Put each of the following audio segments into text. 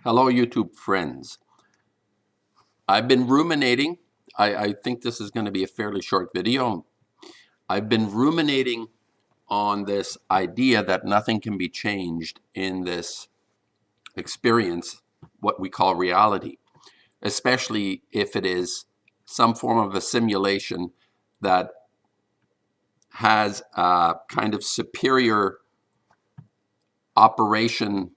Hello, YouTube friends. I've been ruminating. I think this is going to be a fairly short video. I've been ruminating on this idea that nothing can be changed in this experience, what we call reality, especially if it is some form of a simulation that has a kind of superior operation.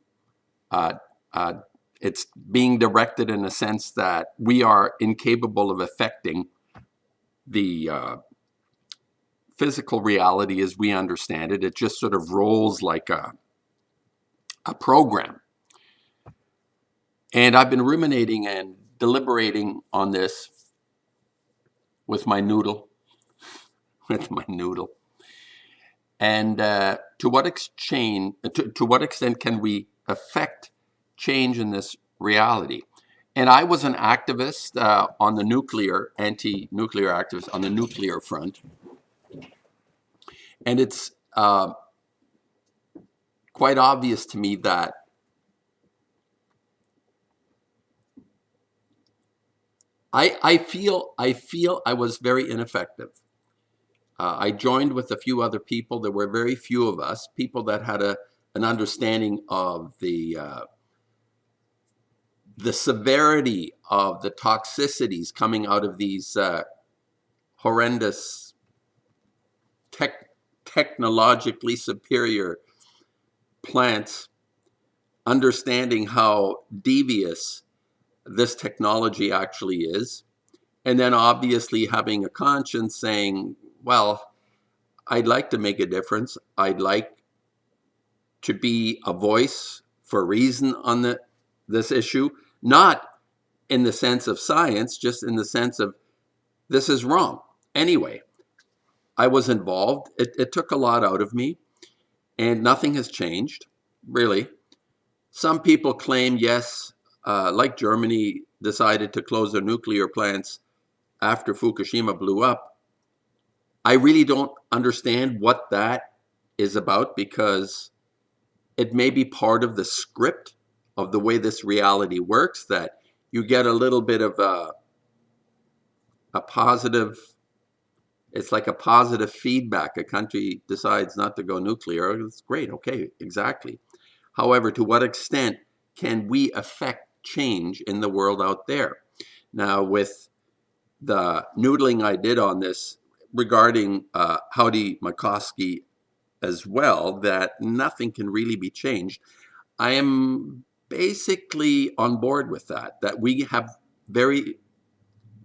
Uh, uh, it's being directed in a sense that we are incapable of affecting the physical reality as we understand it. It just sort of rolls like a program. And I've been ruminating and deliberating on this with my noodle, And to what extent can we affect change in this reality? And I was an activist on the anti-nuclear activist on the nuclear front. And it's quite obvious to me that I feel I was very ineffective. I joined with a few other people. There were very few of us, people that had an understanding of the severity of the toxicities coming out of these horrendous technologically superior plants, understanding how devious this technology actually is, and then obviously having a conscience saying, well, I'd like to make a difference. I'd like to be a voice for reason on this issue, not in the sense of science, just in the sense of this is wrong. Anyway, I was involved. It took a lot out of me, and nothing has changed, really. Some people claim, yes, like Germany decided to close their nuclear plants after Fukushima blew up. I really don't understand what that is about, because it may be part of the script of the way this reality works, that you get a little bit of a positive, it's like a positive feedback. A country decides not to go nuclear. It's great. Okay, exactly. However, to what extent can we affect change in the world out there? Now, with the noodling I did on this regarding Howdy McCoskey as well, that nothing can really be changed, I am basically on board with that we have very,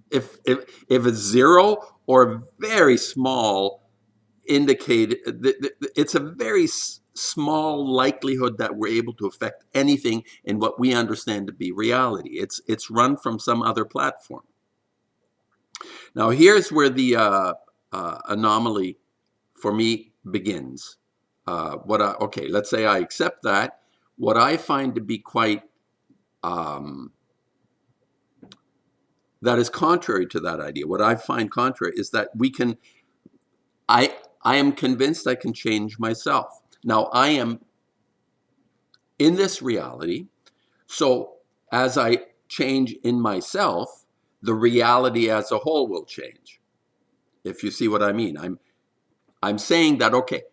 if it's zero or very small, indicate it's a very small likelihood that we're able to affect anything in what we understand to be reality. It's run from some other platform. Now here's where the anomaly for me begins. Okay, let's say I accept that. What I find to be quite that is contrary to that idea. What I find contrary is that I am convinced I can change myself. Now I am in this reality, so as I change in myself, the reality as a whole will change. If you see what I mean, I'm saying that, okay,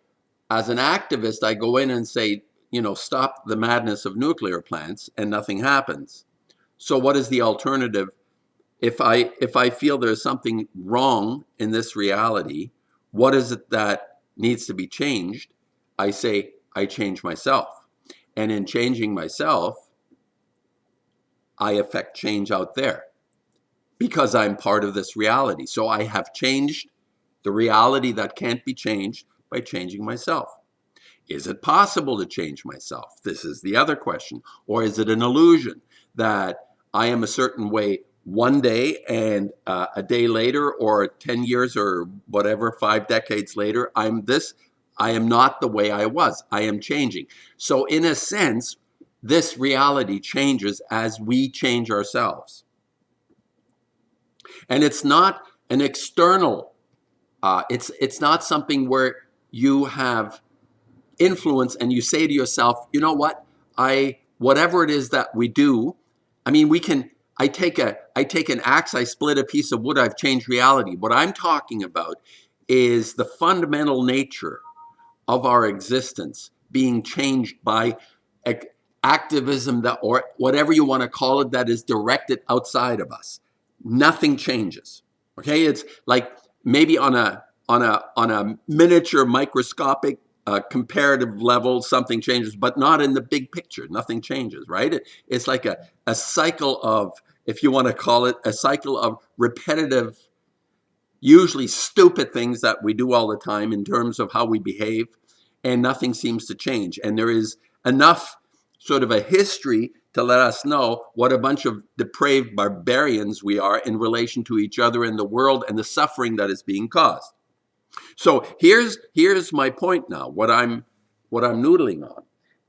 as an activist, I go in and say, stop the madness of nuclear plants, and nothing happens. So what is the alternative? If I feel there's something wrong in this reality, what is it that needs to be changed? I say I change myself. And in changing myself, I affect change out there because I'm part of this reality. So I have changed the reality that can't be changed by changing myself. Is it possible to change myself? This is the other question. Or is it an illusion that I am a certain way one day, and a day later, or 10 years, or whatever, 5 decades later, I am not the way I was. I am changing. So in a sense, this reality changes as we change ourselves. And it's not an external, it's not something where you have influence and you say to yourself, you know what, I whatever it is that we do, I mean, I take an axe, I split a piece of wood, I've changed reality. What I'm talking about is the fundamental nature of our existence being changed by activism, that, or whatever you want to call it, that is directed outside of us. Nothing changes. Okay, it's like maybe on a miniature microscopic comparative level something changes, but not in the big picture. Nothing changes, right? It's like a cycle of, if you want to call it, a cycle of repetitive, usually stupid things that we do all the time in terms of how we behave, and nothing seems to change. And there is enough sort of a history to let us know what a bunch of depraved barbarians we are in relation to each other and the world and the suffering that is being caused. So here's my point now. What I'm noodling on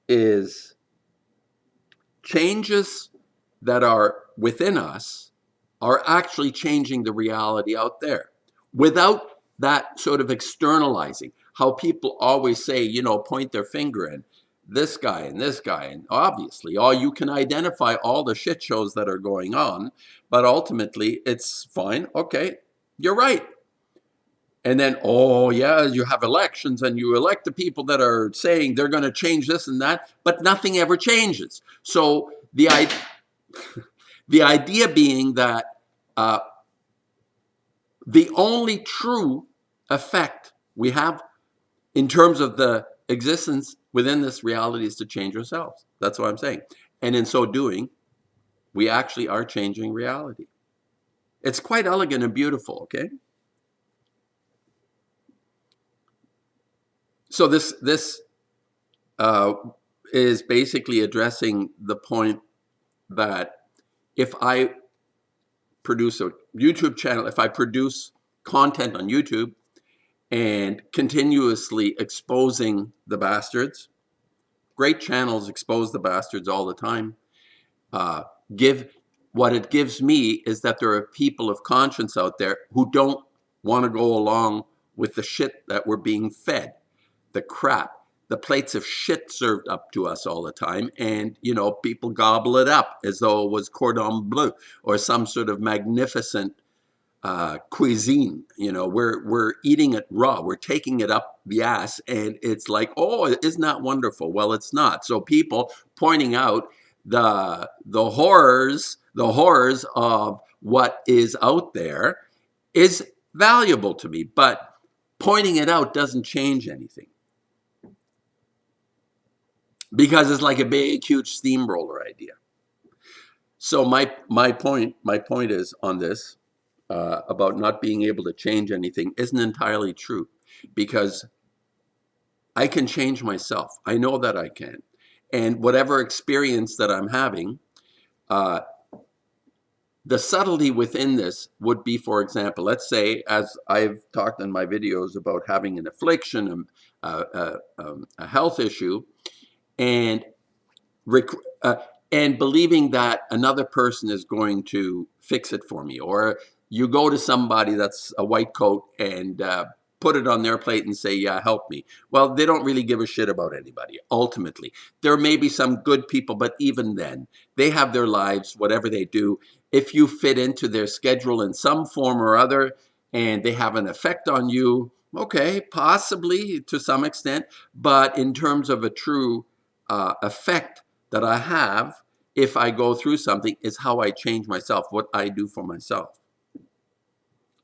is changes that are within us are actually changing the reality out there without that sort of externalizing. How people always say, point their finger and this guy and this guy, and obviously all you can identify all the shit shows that are going on, but ultimately it's fine. Okay, you're right. And then, oh yeah, you have elections and you elect the people that are saying they're going to change this and that, but nothing ever changes. So the idea being that uh, the only true effect we have in terms of the existence within this reality is to change ourselves. That's what I'm saying. And in so doing, we actually are changing reality. It's quite elegant and beautiful, okay? So this uh, is basically addressing the point that if I produce a YouTube channel, if I produce content on YouTube and continuously exposing the bastards, great channels expose the bastards all the time. Give what it gives me is that there are people of conscience out there who don't want to go along with the shit that we're being fed, the crap, the plates of shit served up to us all the time, and people gobble it up as though it was cordon bleu or some sort of magnificent cuisine. We're eating it raw. We're taking it up the ass, and it's like, oh, isn't that wonderful? Well, it's not. So people pointing out the horrors of what is out there is valuable to me, but pointing it out doesn't change anything, because it's like a big, huge steamroller idea. So my point is on this about not being able to change anything isn't entirely true, because I can change myself. I know that I can, and whatever experience that I'm having, uh, the subtlety within this would be, for example, let's say, as I've talked in my videos about having an affliction, a health issue, and uh, and believing that another person is going to fix it for me. Or you go to somebody that's a white coat and put it on their plate and say, yeah, help me. Well, they don't really give a shit about anybody, ultimately. There may be some good people, but even then, they have their lives, whatever they do. If you fit into their schedule in some form or other, and they have an effect on you, okay, possibly to some extent, but in terms of a true effect that I have, if I go through something, is how I change myself, what I do for myself.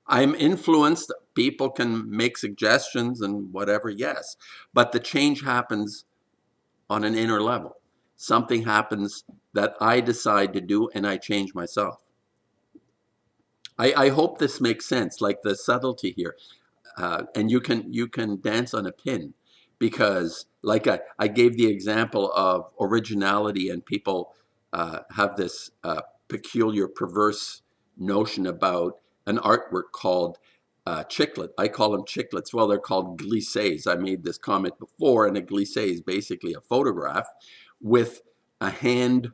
I'm influenced. People can make suggestions and whatever, yes, but the change happens on an inner level. Something happens that I decide to do, and I change myself. I hope this makes sense, like the subtlety here. And you can dance on a pin, because like I gave the example of originality, and people have this peculiar perverse notion about an artwork called chiclet. I call them chiclets. Well, they're called glisses. I made this comment before, and a glissé is basically a photograph with a hand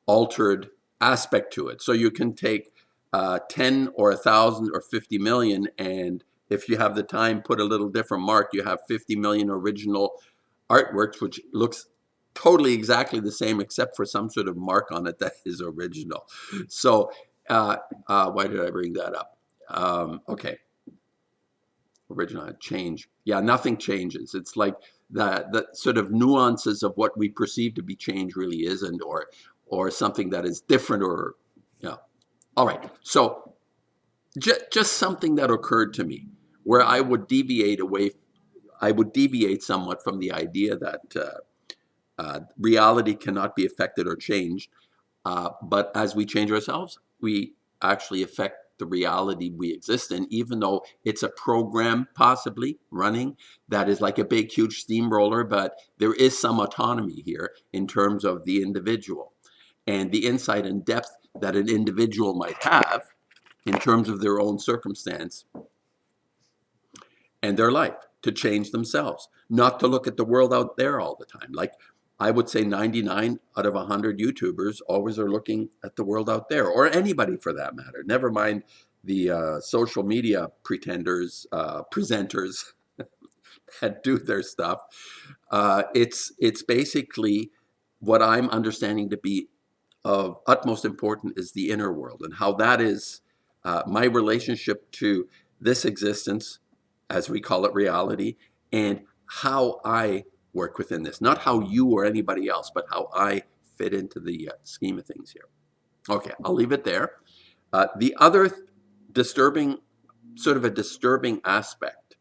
altered aspect to it. So you can take 10 or 1,000 or 50 million, and if you have the time, put a little different mark. You have 50 million original artworks, which looks totally exactly the same, except for some sort of mark on it that is original. So, why did I bring that up? Okay, original change. Yeah, nothing changes. It's like the sort of nuances of what we perceive to be change really isn't, or something that is different, or yeah. All right. So just something that occurred to me where I would deviate away. I would deviate somewhat from the idea that reality cannot be affected or changed. But as we change ourselves, we actually affect the reality we exist in, even though it's a program possibly running that is like a big, huge steamroller. But there is some autonomy here in terms of the individual and the insight and depth that an individual might have in terms of their own circumstance and their life to change themselves, not to look at the world out there all the time. Like I would say 99 out of 100 YouTubers always are looking at the world out there, or anybody for that matter. Never mind the social media pretenders, presenters that do their stuff. It's basically what I'm understanding to be of utmost importance is the inner world, and how that is my relationship to this existence, as we call it reality, and how I work within this. Not how you or anybody else, but how I fit into the scheme of things here. Okay, I'll leave it there. The other disturbing, sort of a disturbing aspect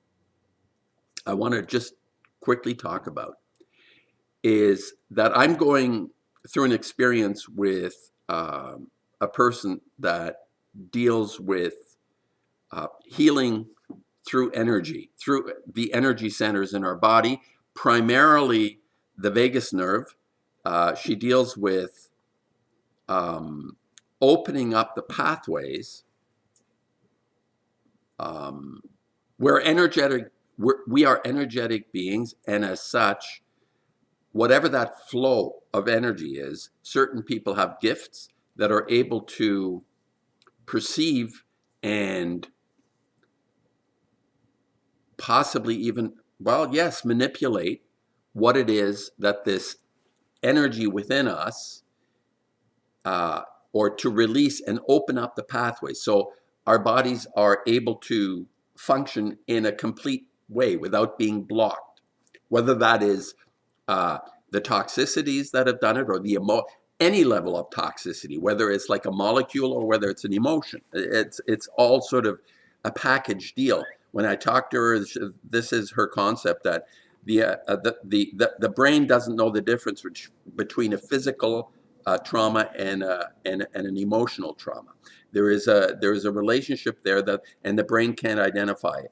I want to just quickly talk about is that I'm going through an experience with a person that deals with healing through energy, through the energy centers in our body, primarily the vagus nerve. She deals with opening up the pathways. Um, we're energetic. We are energetic beings, and as such, whatever that flow of energy is, certain people have gifts that are able to perceive and possibly even, well, yes, manipulate what it is that this energy within us, uh, or to release and open up the pathway. So our bodies are able to function in a complete way without being blocked, whether that is uh, the toxicities that have done it, or any level of toxicity, whether it's like a molecule or whether it's an emotion. It's all sort of a package deal. When I talk to her, this is her concept that the brain doesn't know the difference between a physical trauma and an emotional trauma. There is a relationship there that, and the brain can't identify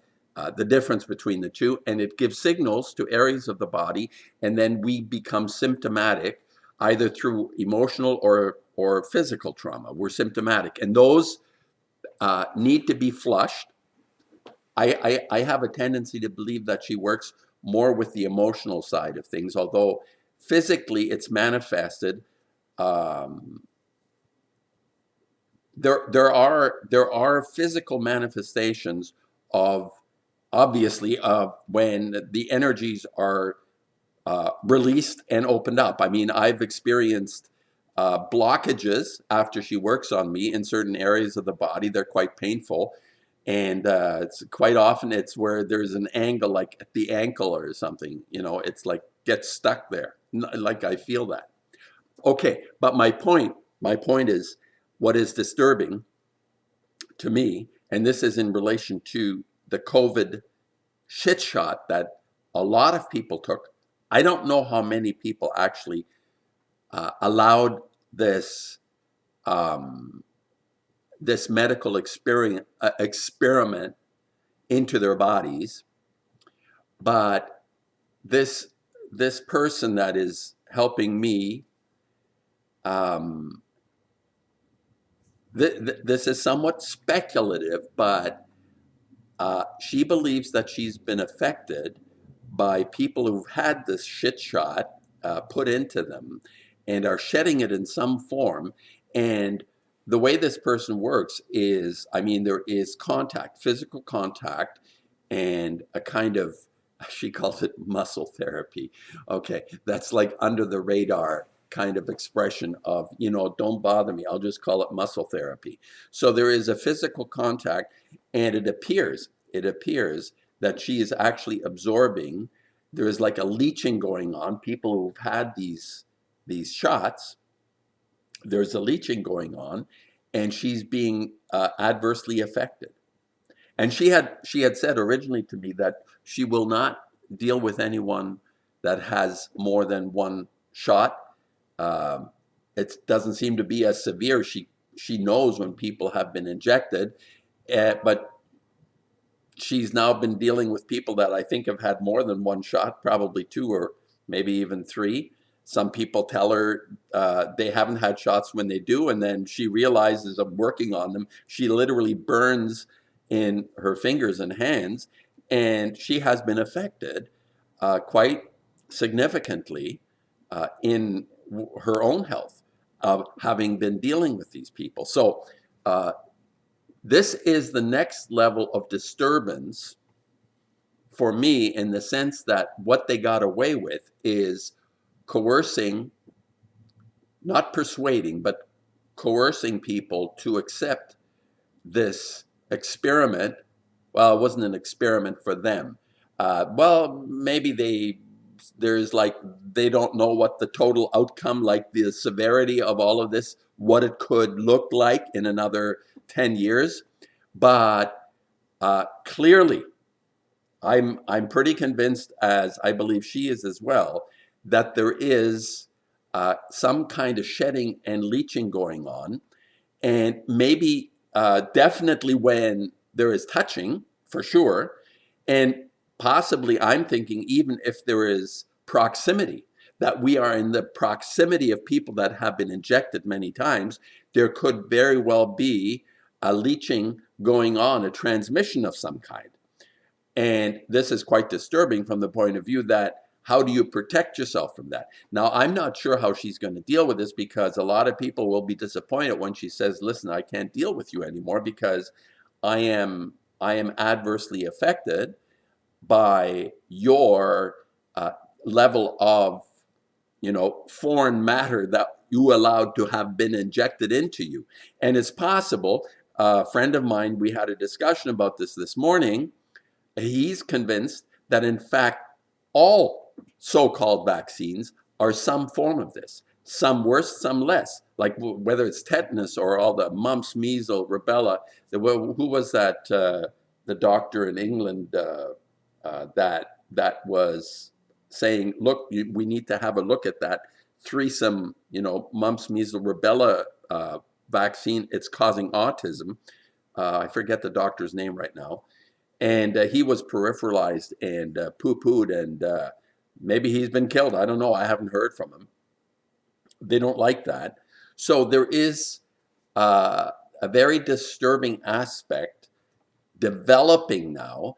the difference between the two, and it gives signals to areas of the body, and then we become symptomatic either through emotional or physical trauma. We're symptomatic, and those need to be flushed. I have a tendency to believe that she works more with the emotional side of things, although physically it's manifested. Um, there are physical manifestations of, obviously, of when the energies are released and opened up. I mean, I've experienced blockages after she works on me in certain areas of the body. They're quite painful. And it's quite often it's where there's an angle, like at the ankle or something, it's like gets stuck there. Like I feel that. Okay, but my point is what is disturbing to me, and this is in relation to the COVID shit shot that a lot of people took. I don't know how many people actually allowed this um, this medical experiment into their bodies, but this this person that is helping me, um, this is somewhat speculative, but she believes that she's been affected by people who've had this shit shot put into them and are shedding it in some form. And the way this person works is, I mean, there is contact, physical contact, and a kind of She calls it muscle therapy. Okay, that's like under the radar kind of expression of, don't bother me. I'll just call it muscle therapy. So there is a physical contact, and it appears that she is actually absorbing. There is like a leaching going on. People who've had these shots, there's a leaching going on, and she's being adversely affected. And she had said originally to me that she will not deal with anyone that has more than one shot. Um, it doesn't seem to be as severe. She knows when people have been injected, but she's now been dealing with people that I think have had more than one shot, probably two or maybe even three. Some people tell her they haven't had shots when they do, and then she realizes of working on them. She literally burns in her fingers and hands, and she has been affected quite significantly in her own health of having been dealing with these people. So uh, this is the next level of disturbance for me, in the sense that what they got away with is coercing, not persuading, but coercing people to accept this experiment. Well, it wasn't an experiment for them. Well, maybe there's like, they don't know what the total outcome, like the severity of all of this, what it could look like in another 10 years. But clearly, I'm pretty convinced, as I believe she is as well, that there is some kind of shedding and leaching going on, and maybe definitely when there is touching, for sure, and possibly I'm thinking even if there is proximity, that we are in the proximity of people that have been injected many times, there could very well be a leaching going on, a transmission of some kind. And this is quite disturbing from the point of view that, how do you protect yourself from that? Now, I'm not sure how she's going to deal with this, because a lot of people will be disappointed when she says, listen, I can't deal with you anymore because I am adversely affected by your uh, level of, foreign matter that you allowed to have been injected into you. And it's possible, a friend of mine, we had a discussion about this morning. He's convinced that, in fact, all so-called vaccines are some form of this, some worse, some less, like whether it's tetanus or all the mumps, measles, rubella. Who was that, the doctor in England that was saying, look, we need to have a look at that threesome, mumps, measles, rubella vaccine. It's causing autism. I forget the doctor's name right now. And he was peripheralized and poo-pooed, and maybe he's been killed. I don't know. I haven't heard from him. They don't like that. So there is a very disturbing aspect developing now,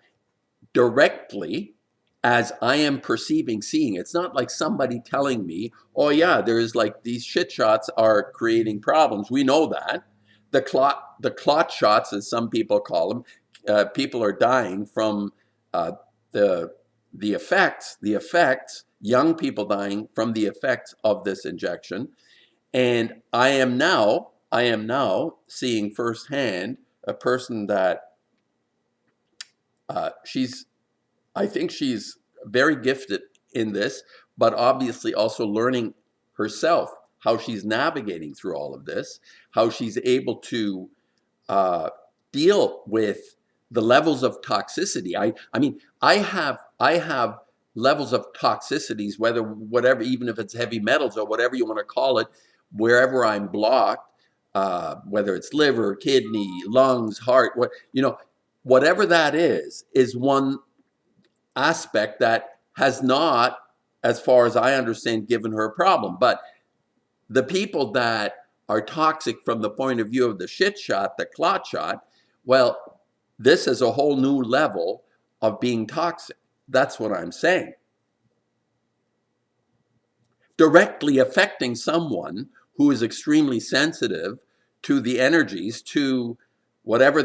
directly as I am perceiving, seeing. It's not like somebody telling me, oh yeah, there's like these shit shots are creating problems. We know that. The clot shots, as some people call them, people are dying from uh, the the effects, young people dying from the effects of this injection. And I am now seeing firsthand a person that she's I think she's very gifted in this, but obviously also learning herself how she's navigating through all of this, how she's able to uh, deal with the levels of toxicity. I mean, I have levels of toxicities, whatever, even if it's heavy metals or whatever you want to call it, wherever I'm blocked, whether it's liver, kidney, lungs, heart, whatever that is one aspect that has not, as far as I understand, given her a problem. But the people that are toxic from the point of view of the shit shot, the clot shot, well, this is a whole new level of being toxic. That's what I'm saying. Directly affecting someone who is extremely sensitive to the energies, to whatever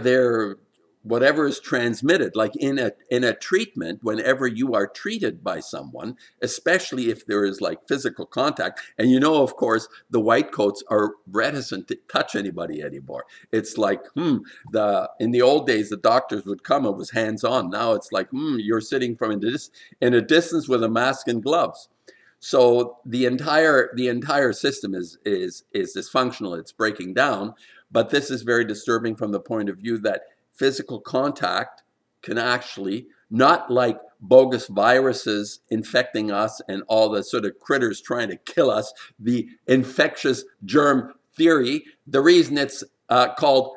whatever is transmitted, like in a treatment, whenever you are treated by someone, especially if there is like physical contact, and of course, the white coats are reticent to touch anybody anymore. It's like, in the old days, the doctors would come, it was hands on. Now it's like, you're sitting from in a distance with a mask and gloves. So the entire system is dysfunctional. It's breaking down. But this is very disturbing from the point of view that physical contact can actually, not like bogus viruses infecting us and all the sort of critters trying to kill us, the infectious germ theory. The reason it's called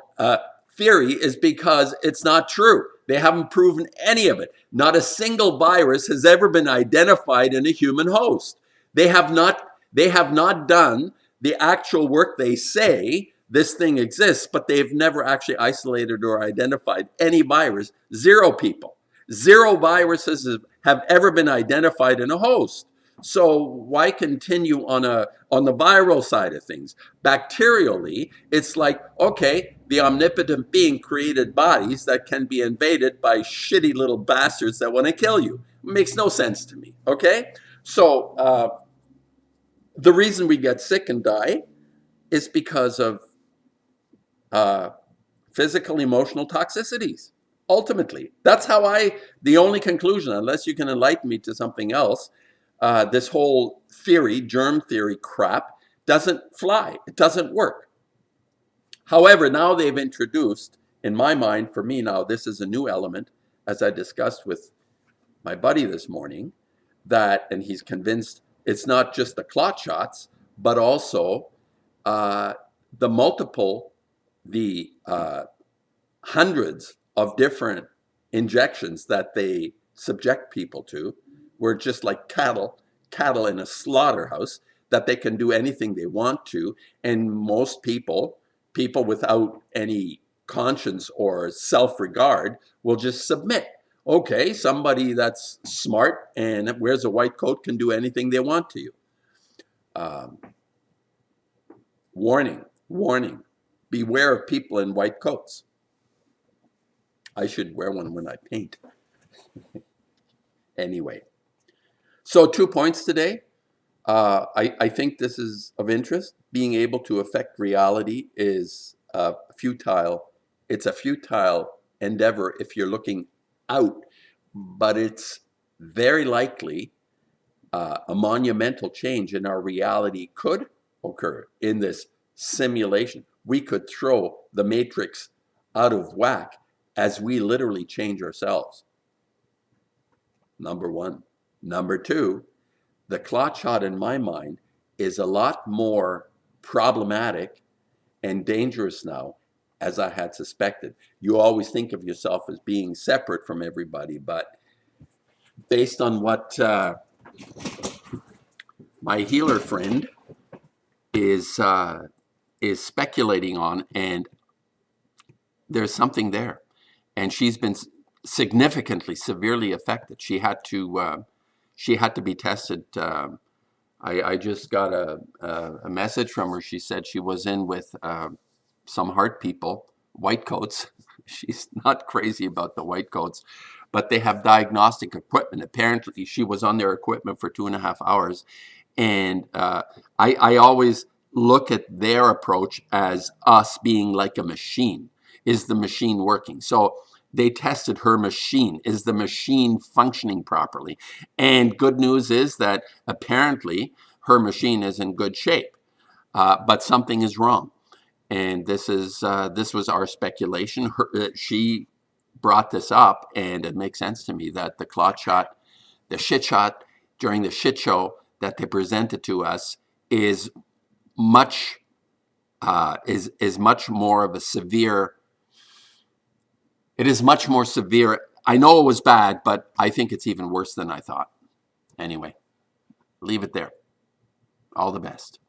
theory is because it's not true. They haven't proven any of it. Not a single virus has ever been identified in a human host. They have not done the actual work. They say this thing exists, but they've never actually isolated or identified any virus. Zero people. Zero viruses have ever been identified in a host. So why continue on the viral side of things? Bacterially, it's like, okay, the omnipotent being created bodies that can be invaded by shitty little bastards that want to kill you. It makes no sense to me, okay? So the reason we get sick and die is because of physical, emotional toxicities. Ultimately, that's the only conclusion, unless you can enlighten me to something else, this whole theory, germ theory crap, doesn't fly. It doesn't work. However, now they've introduced, in my mind, for me now, this is a new element, as I discussed with my buddy this morning, and he's convinced it's not just the clot shots, but also the hundreds of different injections that they subject people to. We're just like cattle in a slaughterhouse, that they can do anything they want to. And most people without any conscience or self-regard will just submit. Okay, somebody that's smart and wears a white coat can do anything they want to you. Warning, warning. Beware of people in white coats. I should wear one when I paint. Anyway, so 2 points today. I think this is of interest. Being able to affect reality is futile. It's a futile endeavor if you're looking out, but it's very likely a monumental change in our reality could occur in this simulation. We could throw the matrix out of whack as we literally change ourselves. Number one. Number two, the clot shot in my mind is a lot more problematic and dangerous now as I had suspected. You always think of yourself as being separate from everybody, but based on what my healer friend is speculating on, and there's something there, and she's been significantly, severely affected. She had to be tested. I just got a message from her. She said she was in with some heart people, white coats. She's not crazy about the white coats, but they have diagnostic equipment. Apparently, she was on their equipment for 2.5 hours. And I always look at their approach as us being like a machine. Is the machine working? So they tested her machine. Is the machine functioning properly? And good news is that apparently her machine is in good shape, but something is wrong. And this was our speculation. She brought this up, and it makes sense to me that the clot shot, the shit shot during the shit show that they presented to us is much much more of a severe. It is much more severe. I know it was bad, but I think it's even worse than I thought. Anyway, leave it there. All the best.